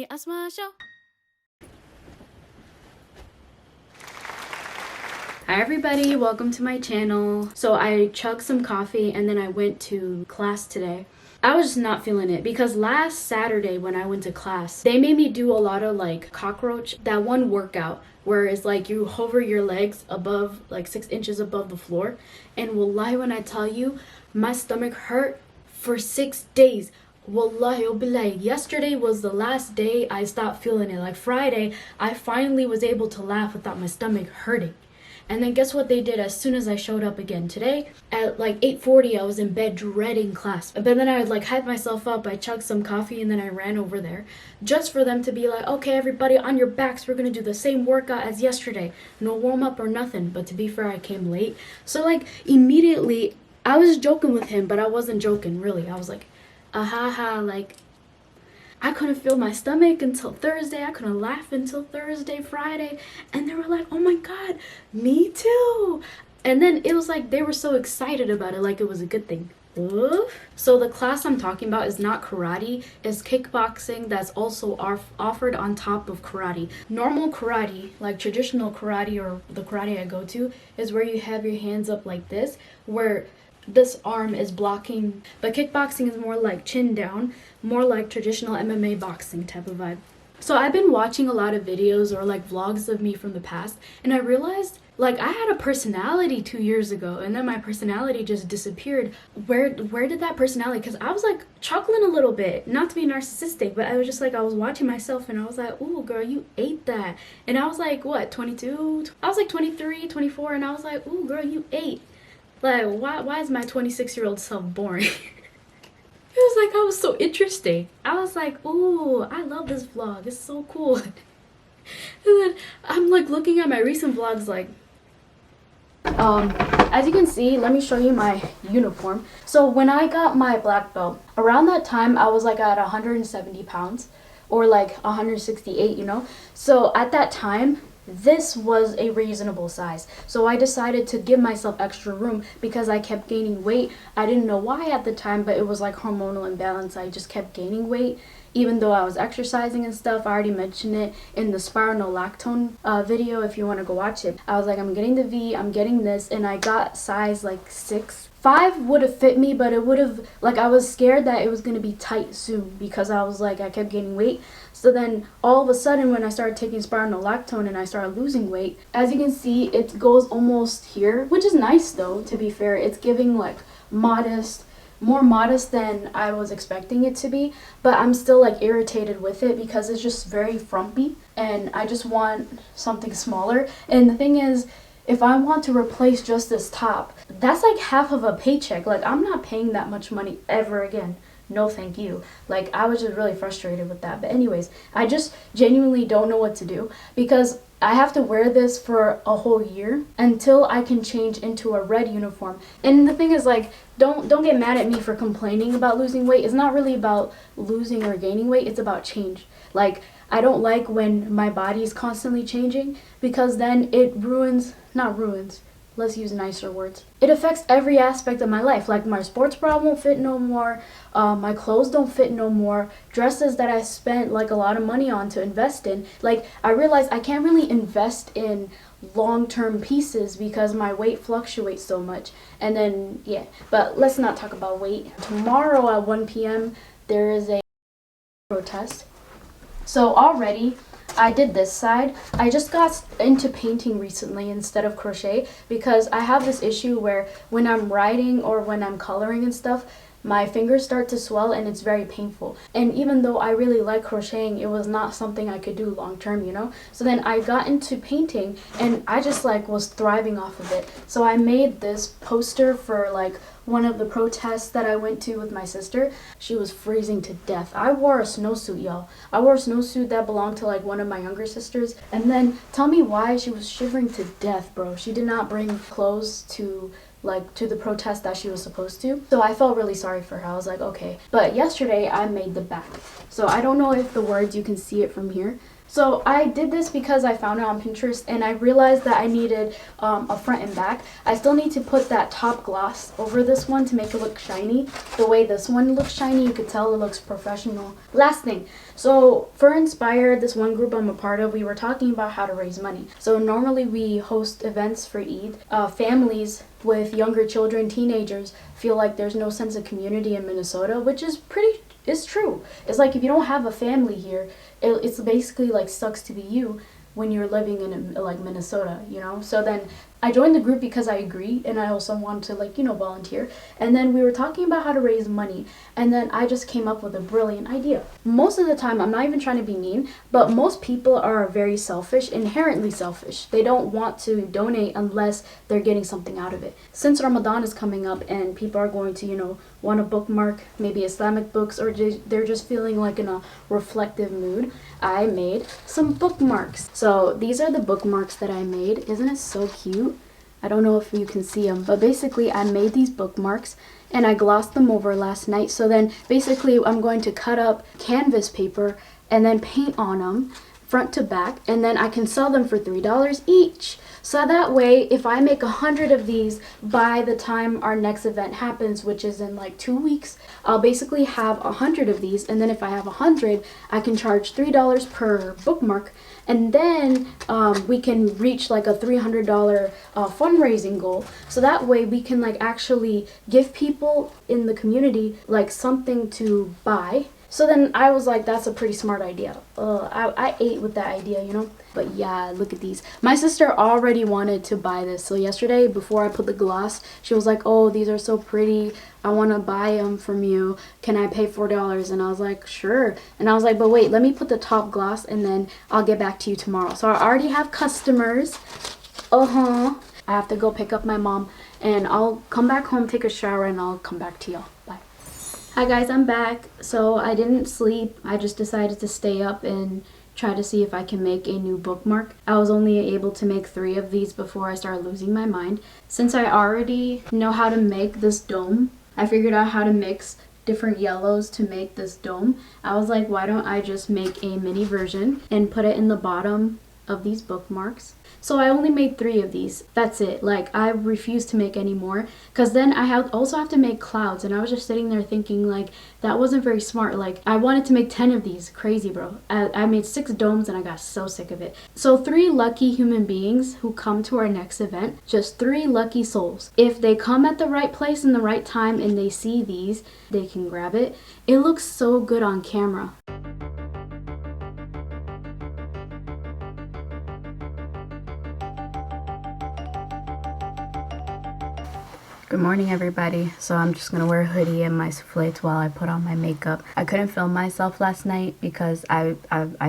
Mommy Asma Show. Hi everybody, welcome to my channel. So I chugged some coffee and then I went to class today. I was just not feeling it because last Saturday when I went to class, they made me do a lot of like cockroach, that one workout where it's like you hover your legs above, like 6 inches above the floor. And wallahi, when I tell you, my stomach hurt for 6 days. Wallahi, like yesterday was the last day I stopped feeling it. Like Friday, I finally was able to laugh without my stomach hurting. And then guess what they did as soon as I showed up again today? At like 8:40, I was in bed dreading class. But then I would like hype myself up. I chugged some coffee and then I ran over there just for them to be like, okay, everybody on your backs, we're gonna do the same workout as yesterday. No warm up or nothing. But to be fair, I came late. So like immediately, I was joking with him, but I wasn't joking really. I was like, ha, like, I couldn't feel my stomach until Thursday. I couldn't laugh until Thursday, Friday. And they were like, oh my God, me too. And then it was like they were so excited about it, like it was a good thing. Oof. So the class I'm talking about is not karate, it's kickboxing that's also offered on top of karate. Normal karate, like traditional karate or the karate I go to, is where you have your hands up like this, where this arm is blocking, but kickboxing is more like chin down, more like traditional MMA boxing type of vibe. So I've been watching a lot of videos or like vlogs of me from the past, and I realized like I had a personality 2 years ago, and then my personality just disappeared. Where did that personality? Because I was like chuckling a little bit, not to be narcissistic, but I was just like, I was watching myself and I was like, ooh girl, you ate that. And I was like, what, 22? I was like 23, 24, and I was like, ooh girl, you ate. Like, why is my 26-year-old self boring? It was like, I was so interesting. I was like, ooh, I love this vlog. It's so cool. And then I'm like looking at my recent vlogs like, as you can see, let me show you my uniform. So when I got my black belt, around that time, I was like at 170 pounds or like 168, you know? So at that time, this was a reasonable size. So I decided to give myself extra room because I kept gaining weight. I didn't know why at the time, but it was like hormonal imbalance. I just kept gaining weight even though I was exercising and stuff. I already mentioned it in the spironolactone video if you want to go watch it. I was like, I'm getting the V, I'm getting this, and I got size like 6. 5 would have fit me, but it would have, like, I was scared that it was going to be tight soon because I was like, I kept gaining weight. So then all of a sudden when I started taking spironolactone and I started losing weight, as you can see, it goes almost here, which is nice though, to be fair. It's giving like modest, more modest than I was expecting it to be, but I'm still like irritated with it because it's just very frumpy and I just want something smaller. And the thing is, if I want to replace just this top, that's like half of a paycheck. Like, I'm not paying that much money ever again. No thank you. Like, I was just really frustrated with that. But anyways, I just genuinely don't know what to do because I have to wear this for a whole year until I can change into a red uniform. And the thing is, like, don't get mad at me for complaining about losing weight. It's not really about losing or gaining weight. It's about change. Like, I don't like when my body is constantly changing because then it not ruins, let's use nicer words. It affects every aspect of my life. Like, my sports bra won't fit no more, my clothes don't fit no more, dresses that I spent like a lot of money on to invest in. Like, I realized I can't really invest in long-term pieces because my weight fluctuates so much. And then, yeah, but let's not talk about weight. Tomorrow at 1 p.m. there is a protest. So already I did this side. I just got into painting recently instead of crochet because I have this issue where when I'm writing or when I'm coloring and stuff, my fingers start to swell and it's very painful. And even though I really like crocheting, it was not something I could do long term, you know? So then I got into painting and I just like was thriving off of it. So I made this poster for like one of the protests that I went to with my sister. She was freezing to death. I wore a snowsuit, y'all. I wore a snowsuit that belonged to like one of my younger sisters. And then tell me why she was shivering to death, bro. She did not bring clothes to the protest that she was supposed to. So I felt really sorry for her. I was like, okay. But yesterday I made the back. So I don't know if the words, you can see it from here, So I did this because I found it on Pinterest and I realized that I needed a front and back. I still need to put that top gloss over this one to make it look shiny. The way this one looks shiny, you could tell it looks professional. Last thing, so for Inspire, this one group I'm a part of, we were talking about how to raise money. So normally we host events for Eid. Families with younger children, teenagers, feel like there's no sense of community in Minnesota, which is it's true. It's like if you don't have a family here, it's basically like sucks to be you when you're living in like Minnesota, you know? So then I joined the group because I agree and I also want to like, you know, volunteer. And then we were talking about how to raise money and then I just came up with a brilliant idea. Most of the time, I'm not even trying to be mean, but most people are very selfish, inherently selfish. They don't want to donate unless they're getting something out of it. Since Ramadan is coming up and people are going to, you know, want to bookmark maybe Islamic books or they're just feeling like in a reflective mood, I made some bookmarks. So these are the bookmarks that I made. Isn't it so cute? I don't know if you can see them, but basically I made these bookmarks and I glossed them over last night. So then basically I'm going to cut up canvas paper and then paint on them front to back, and then I can sell them for $3 each. So that way, if I make 100 of these by the time our next event happens, which is in like 2 weeks, I'll basically have 100 of these. And then if I have 100, I can charge $3 per bookmark. And then we can reach like a $300 fundraising goal. So that way we can like actually give people in the community like something to buy. So then I was like, that's a pretty smart idea. I ate with that idea, you know? But yeah, look at these. My sister already wanted to buy this. So yesterday, before I put the gloss, she was like, oh, these are so pretty. I want to buy them from you. Can I pay $4? And I was like, sure. And I was like, but wait, let me put the top gloss and then I'll get back to you tomorrow. So I already have customers. I have to go pick up my mom and I'll come back home, take a shower, and I'll come back to y'all. Bye. Hi guys, I'm back. So I didn't sleep. I just decided to stay up and try to see if I can make a new bookmark. I was only able to make 3 of these before I started losing my mind. Since I already know how to make this dome, I figured out how to mix different yellows to make this dome. I was like, why don't I just make a mini version and put it in the bottom of these bookmarks. So I only made 3 of these. That's it. Like, I refuse to make any more because then I also have to make clouds, and I was just sitting there thinking like that wasn't very smart. Like, I wanted to make 10 of these. Crazy, bro. I made 6 domes and I got so sick of it. So 3 lucky human beings who come to our next event, just 3 lucky souls. If they come at the right place in the right time and they see these, they can grab it. It looks so good on camera. Good morning, everybody. So I'm just gonna wear a hoodie and my soufflettes while I put on my makeup. I couldn't film myself last night because I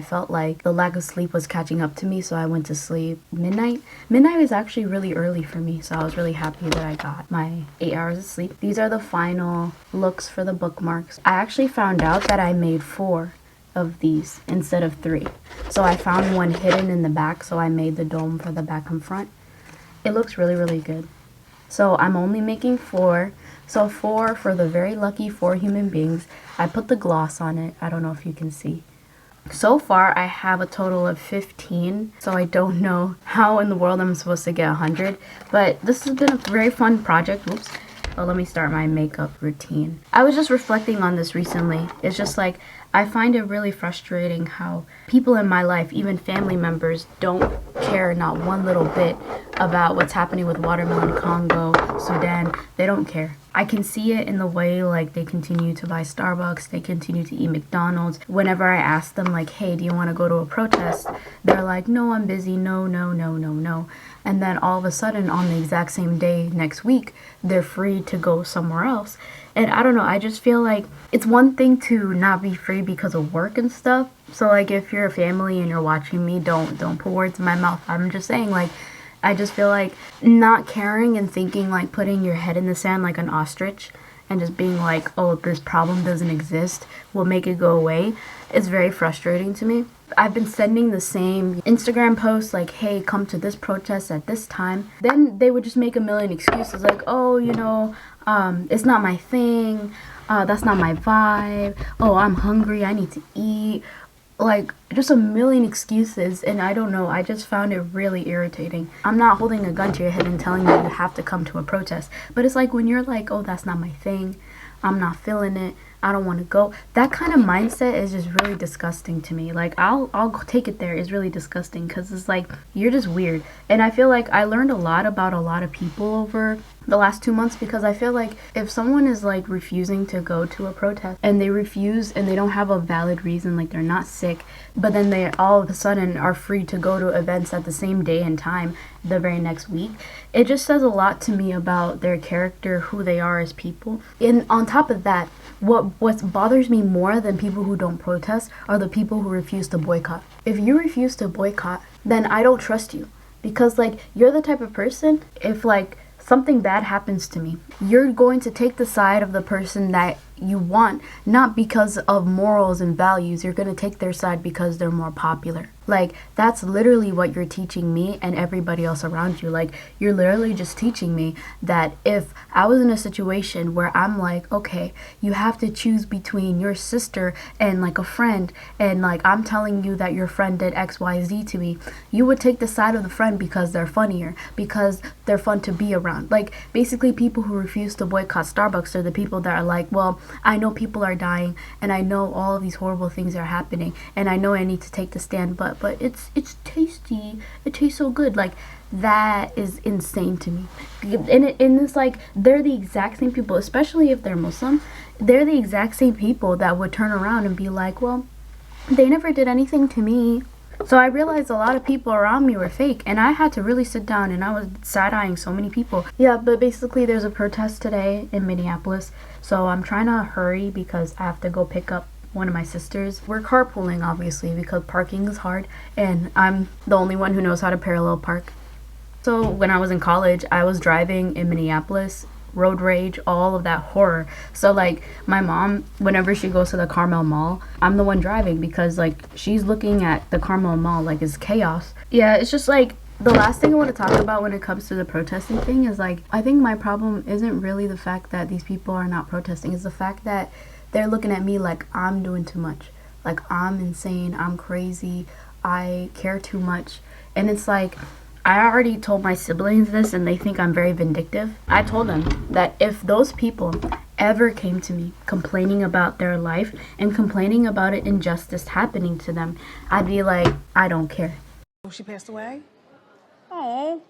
felt like the lack of sleep was catching up to me, so I went to sleep midnight. Midnight was actually really early for me, so I was really happy that I got my 8 hours of sleep. These are the final looks for the bookmarks. I actually found out that I made 4 of these instead of 3. So I found one hidden in the back, so I made the dome for the back and front. It looks really, really good. So I'm only making 4. So 4 for the very lucky 4 human beings. I put the gloss on it. I don't know if you can see. So far, I have a total of 15. So I don't know how in the world I'm supposed to get 100. But this has been a very fun project. Oops. Well, let me start my makeup routine. I was just reflecting on this recently. It's just like, I find it really frustrating how people in my life, even family members, don't care not one little bit about what's happening with Watermelon Congo, Sudan. They don't care. I can see it in the way like they continue to buy Starbucks, they continue to eat McDonald's. Whenever I ask them like, hey, do you want to go to a protest? They're like, no, I'm busy, no. And then all of a sudden on the exact same day next week, they're free to go somewhere else. And I don't know, I just feel like it's one thing to not be free because of work and stuff. So like if you're a family and you're watching me, don't put words in my mouth. I'm just saying like, I just feel like not caring and thinking like putting your head in the sand like an ostrich and just being like, oh, this problem doesn't exist will make it go away. It's very frustrating to me. I've been sending the same Instagram posts like, hey, come to this protest at this time. Then they would just make a million excuses like, oh, you know, it's not my thing. That's not my vibe. Oh, I'm hungry. I need to eat. like just a million excuses, and I don't know, I just found it really irritating. I'm not holding a gun to your head and telling you you have to come to a protest, but it's like when you're like, oh, that's not my thing, I'm not feeling it, I don't want to go. That kind of mindset is just really disgusting to me. Like I'll take it there. It's really disgusting because it's like you're just weird. And I feel like I learned a lot about a lot of people over the last 2 months, because I feel like if someone is like refusing to go to a protest and they refuse and they don't have a valid reason, like they're not sick, but then they all of a sudden are free to go to events at the same day and time the very next week, it just says a lot to me about their character, who they are as people. And on top of that, what bothers me more than people who don't protest are the people who refuse to boycott. If you refuse to boycott, then I don't trust you, because like you're the type of person, if like something bad happens to me, you're going to take the side of the person that you want, not because of morals and values. You're going to take their side because they're more popular. Like that's literally what you're teaching me and everybody else around you. Like you're literally just teaching me that if I was in a situation where I'm like, okay, you have to choose between your sister and like a friend, and like I'm telling you that your friend did XYZ to me, you would take the side of the friend because they're funnier, because they're fun to be around. Like basically people who refuse to boycott Starbucks are the people that are like, well, I know people are dying and I know all of these horrible things are happening and I know I need to take the stand, but it's tasty, it tastes so good. Like that is insane to me. And it's like they're the exact same people, especially if they're Muslim, they're the exact same people that would turn around and be like, well, they never did anything to me. So I realized a lot of people around me were fake, and I had to really sit down, and I was side-eyeing so many people. Yeah, but basically there's a protest today in Minneapolis, so I'm trying to hurry because I have to go pick up one of my sisters. We're carpooling, obviously, because parking is hard, and I'm the only one who knows how to parallel park. So when I was in college, I was driving in Minneapolis, road rage, all of that horror. So like my mom, whenever she goes to the Carmel Mall, I'm the one driving because like she's looking at the Carmel Mall like it's chaos. Yeah, it's just like the last thing I want to talk about when it comes to the protesting thing is like, I think my problem isn't really the fact that these people are not protesting. It's the fact that they're looking at me like I'm doing too much. Like I'm insane, I'm crazy, I care too much. And it's like, I already told my siblings this and they think I'm very vindictive. I told them that if those people ever came to me complaining about their life and complaining about an injustice happening to them, I'd be like, I don't care. She passed away? Oh.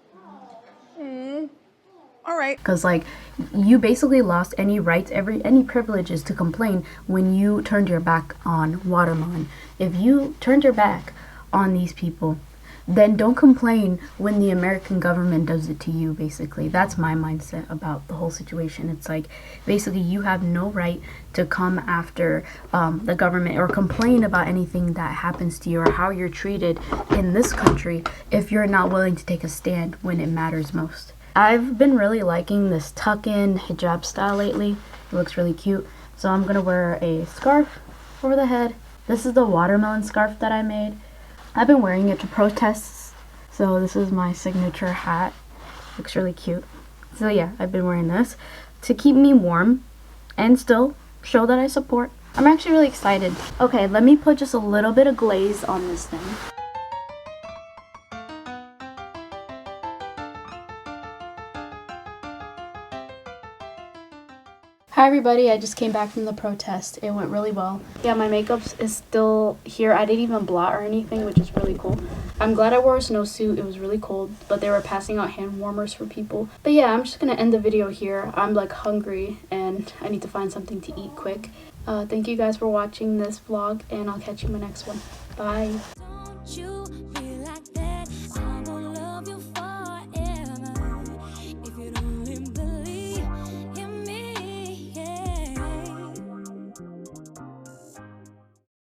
All right. Because like you basically lost any rights, any privileges to complain when you turned your back on Watermelon. If you turned your back on these people, then don't complain when the American government does it to you, basically. That's my mindset about the whole situation. It's like, basically, you have no right to come after the government or complain about anything that happens to you or how you're treated in this country if you're not willing to take a stand when it matters most. I've been really liking this tuck-in hijab style lately. It looks really cute. So I'm going to wear a scarf over the head. This is the watermelon scarf that I made. I've been wearing it to protests, so this is my signature hat. Looks really cute. So yeah, I've been wearing this to keep me warm and still show that I support. I'm actually really excited. Okay, let me put just a little bit of glaze on this thing. Hi everybody, I just came back from the protest. It went really well. Yeah, my makeup is still here. I didn't even blot or anything, which is really cool. I'm glad I wore a snowsuit. It was really cold, but they were passing out hand warmers for people. But yeah, I'm just gonna end the video here. I'm like hungry and I need to find something to eat quick. Thank you guys for watching this vlog, and I'll catch you in my next one. Bye.